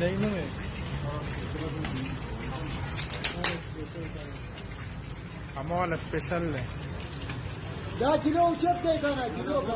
Neyini mi? Amol special ne? Ya kilo ucap देखा ना किलो का